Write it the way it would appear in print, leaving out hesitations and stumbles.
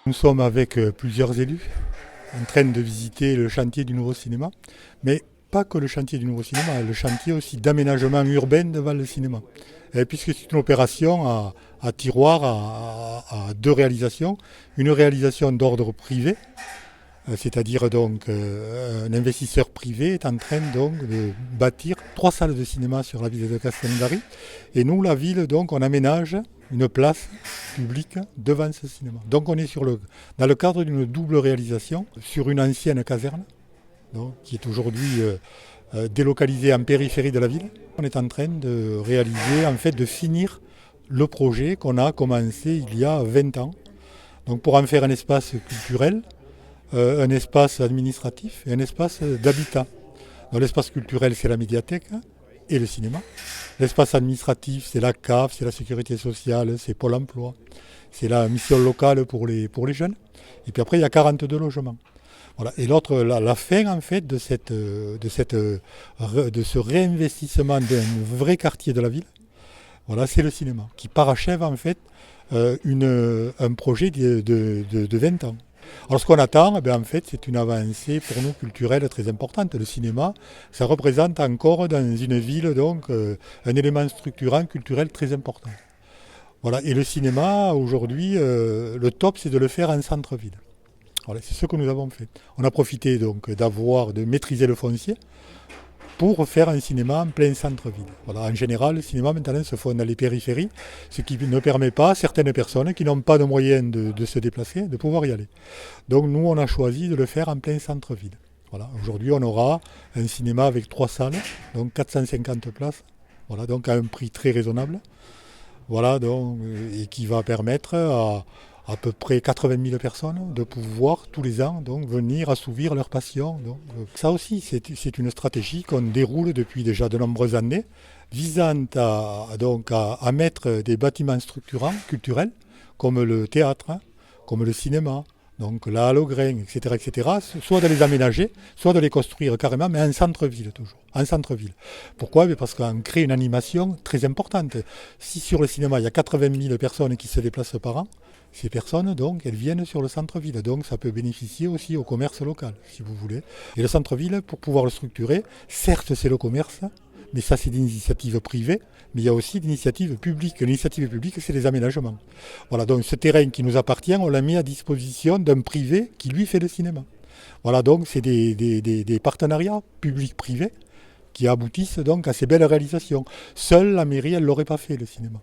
Nous sommes avec plusieurs élus en train de visiter le chantier du nouveau cinéma, mais pas que le chantier du nouveau cinéma, le chantier aussi d'aménagement urbain devant le cinéma. Puisque c'est une opération à tiroir, à deux réalisations. Une réalisation d'ordre privé, c'est-à-dire donc un investisseur privé est en train donc de bâtir 3 salles de cinéma sur la ville de Castelnaudary. Et nous, la ville, donc, on aménage une place publique devant ce cinéma. Donc on est dans le cadre d'une double réalisation sur une ancienne caserne, donc, qui est aujourd'hui délocalisée en périphérie de la ville. On est en train de réaliser, en fait, de finir le projet qu'on a commencé il y a 20 ans. Donc pour en faire un espace culturel, un espace administratif et un espace d'habitat. Donc l'espace culturel, c'est la médiathèque et le cinéma. L'espace administratif, c'est la CAF, c'est la sécurité sociale, c'est Pôle emploi, c'est la mission locale pour les jeunes. Et puis après, il y a 42 logements. Voilà. Et l'autre, la fin en fait de ce réinvestissement d'un vrai quartier de la ville, voilà, c'est le cinéma, qui parachève en fait un projet de 20 ans. Alors ce qu'on attend, en fait, c'est une avancée pour nous culturelle très importante. Le cinéma, ça représente encore dans une ville donc un élément structurant culturel très important. Voilà. Et le cinéma, aujourd'hui, le top, c'est de le faire en centre-ville. Voilà, c'est ce que nous avons fait. On a profité donc de maîtriser le foncier pour faire un cinéma en plein centre-ville. Voilà, en général, le cinéma maintenant se fait dans les périphéries, ce qui ne permet pas à certaines personnes qui n'ont pas de moyens de se déplacer de pouvoir y aller. Donc nous, on a choisi de le faire en plein centre-ville. Voilà, aujourd'hui, on aura un cinéma avec 3 salles, donc 450 places, voilà, donc à un prix très raisonnable. Voilà, donc, et qui va permettre à peu près 80 000 personnes de pouvoir tous les ans donc, venir assouvir leur passion. Donc, ça aussi, c'est une stratégie qu'on déroule depuis déjà de nombreuses années, visant à mettre des bâtiments structurants, culturels, comme le théâtre, comme le cinéma, donc la Halle aux Grains, etc., soit de les aménager, soit de les construire carrément, mais en centre-ville toujours, en centre-ville. Pourquoi? Parce qu'on crée une animation très importante. Si sur le cinéma, il y a 80 000 personnes qui se déplacent par an, ces personnes, donc, elles viennent sur le centre-ville. Donc, ça peut bénéficier aussi au commerce local, si vous voulez. Et le centre-ville, pour pouvoir le structurer, certes, c'est le commerce, mais ça, c'est des initiatives privées, mais il y a aussi des initiatives publiques. L'initiative publique, c'est les aménagements. Voilà, donc ce terrain qui nous appartient, on l'a mis à disposition d'un privé qui, lui, fait le cinéma. Voilà, donc c'est des partenariats publics-privés qui aboutissent donc à ces belles réalisations. Seule la mairie, elle ne l'aurait pas fait, le cinéma.